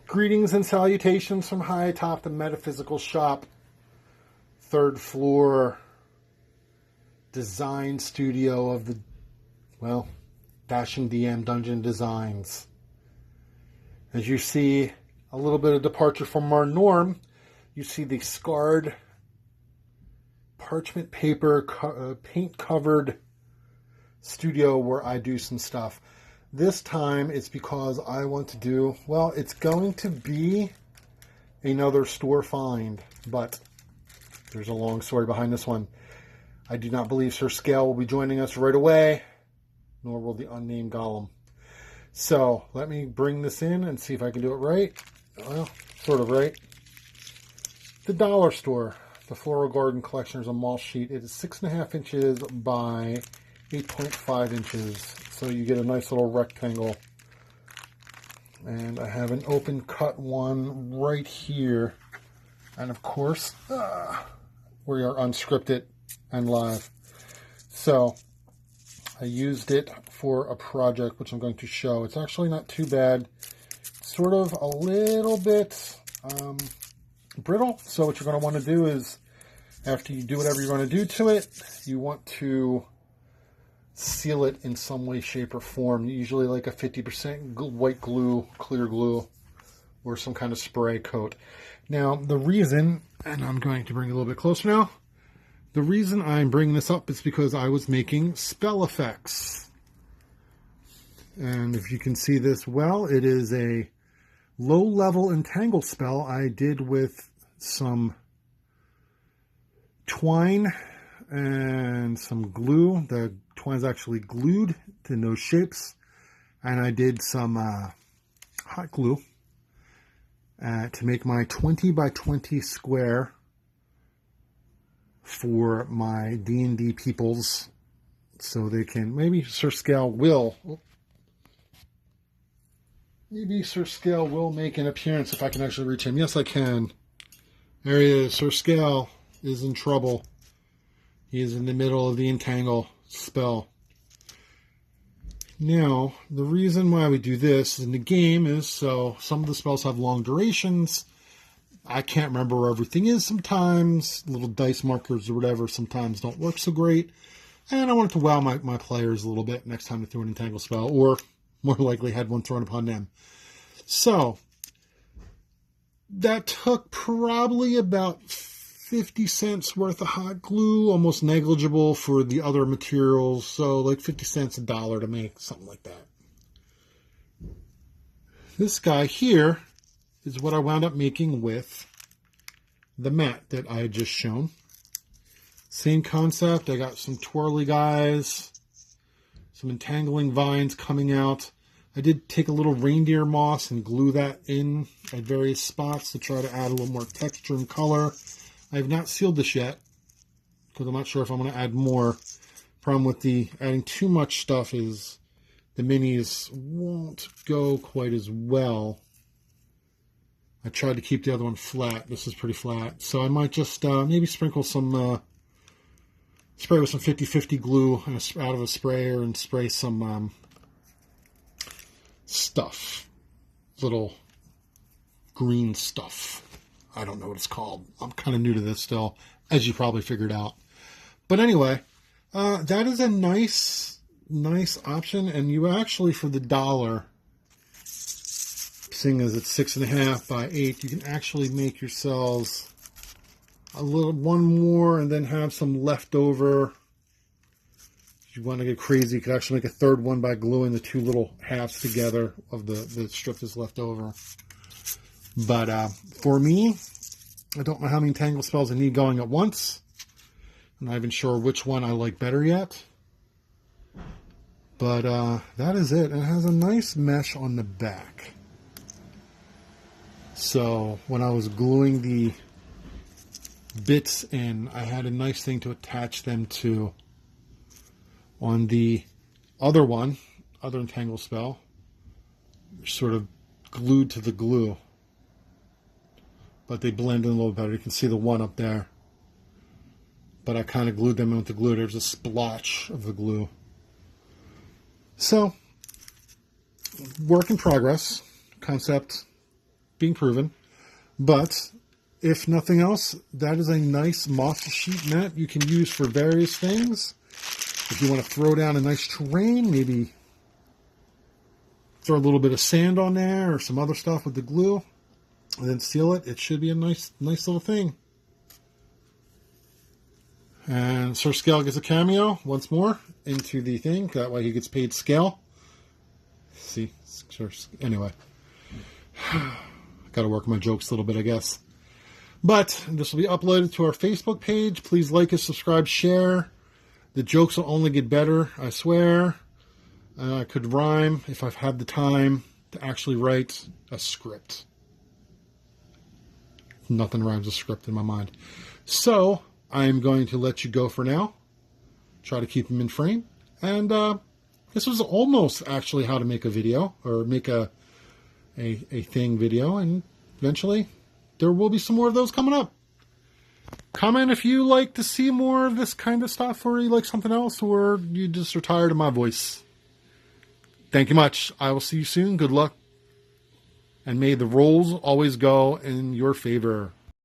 Greetings and salutations from high atop the metaphysical shop, third floor design studio of the, well, Dashing DM Dungeon Designs. As you see a little bit of departure from our norm, you see the scarred parchment paper paint covered studio where I do some stuff. This time it's because I want to do, well, it's going to be another store find, but there's a long story behind this one. I do not believe Sir Scale will be joining us right away, nor will the unnamed golem. So let me bring this in and see if I can do it right. Well, sort of right. The dollar store, the Floral Garden Collection, is a mall sheet. It is 6.5 inches by 8.5 inches. So you get a nice little rectangle. And I have an open cut one right here. And of course, we are unscripted and live. So I used it for a project which I'm going to show. It's actually not too bad. Sort of a little bit brittle. So what you're going to want to do is, after you do whatever you're going to do to it, you want to seal it in some way, shape, or form. Usually like a 50% white glue, clear glue, or some kind of spray coat. Now, the reason, and I'm going to bring it a little bit closer now, the reason I'm bringing this up is because I was making spell effects. And if you can see this well, it is a low-level entangle spell I did with some twine and some glue. The twine's actually glued to those shapes. And I did some hot glue to make my 20 by 20 square for my D&D peoples, so they can, maybe Sir Scale will make an appearance if I can actually reach him. Yes, I can. There he is. Sir Scale is in trouble. He is in the middle of the entangle spell. Now, the reason why we do this in the game is so some of the spells have long durations. I can't remember where everything is sometimes. Little dice markers or whatever sometimes don't work so great. And I wanted to wow my players a little bit next time they threw an entangle spell, or more likely had one thrown upon them. So, that took probably about 50 cents worth of hot glue, almost negligible for the other materials. So, like 50 cents, $1 to make, something like that. This guy here is what I wound up making with the mat that I had just shown. Same concept. I got some twirly guys, some entangling vines coming out. I did take a little reindeer moss and glue that in at various spots to try to add a little more texture and color. I have not sealed this yet because I'm not sure if I'm going to add more. Problem with adding too much stuff is the minis won't go quite as well. I tried to keep the other one flat. This is pretty flat. So I might just maybe sprinkle some, spray with some 50-50 glue out of a sprayer and spray some stuff. Little green stuff. I don't know what it's called. I'm kind of new to this still, as you probably figured out. But anyway, that is a nice option. And you actually, for the $1, seeing as it's 6.5 by 8, you can actually make yourselves one more and then have some left over. If you want to get crazy, you could actually make a third one by gluing the two little halves together of the strip that's left over. But for me, I don't know how many entangle spells I need going at once. I'm not even sure which one I like better yet. But that is it. It has a nice mesh on the back. So when I was gluing the bits in, I had a nice thing to attach them to. On the other entangle spell, they're sort of glued to the glue. But they blend in a little better. You can see the one up there. But I kind of glued them in with the glue. There's a splotch of the glue. So, work in progress. Concept being proven. But if nothing else, that is a nice moss sheet mat you can use for various things. If you want to throw down a nice terrain, maybe throw a little bit of sand on there or some other stuff with the glue, and then seal it. It should be a nice little thing. And Sir Scale gets a cameo once more into the thing. That way he gets paid scale. See, anyway. Got to work my jokes a little bit, I guess. But this will be uploaded to our Facebook page. Please like us, subscribe, share. The jokes will only get better, I swear. I could rhyme if I've had the time to actually write a script. Nothing rhymes a script in my mind. So, I'm going to let you go for now. Try to keep them in frame. And this was almost actually how to make a video, or make a thing video. And eventually, there will be some more of those coming up. Comment if you like to see more of this kind of stuff, or you like something else, or you just are tired of my voice. Thank you much. I will see you soon. Good luck. And may the rolls always go in your favor.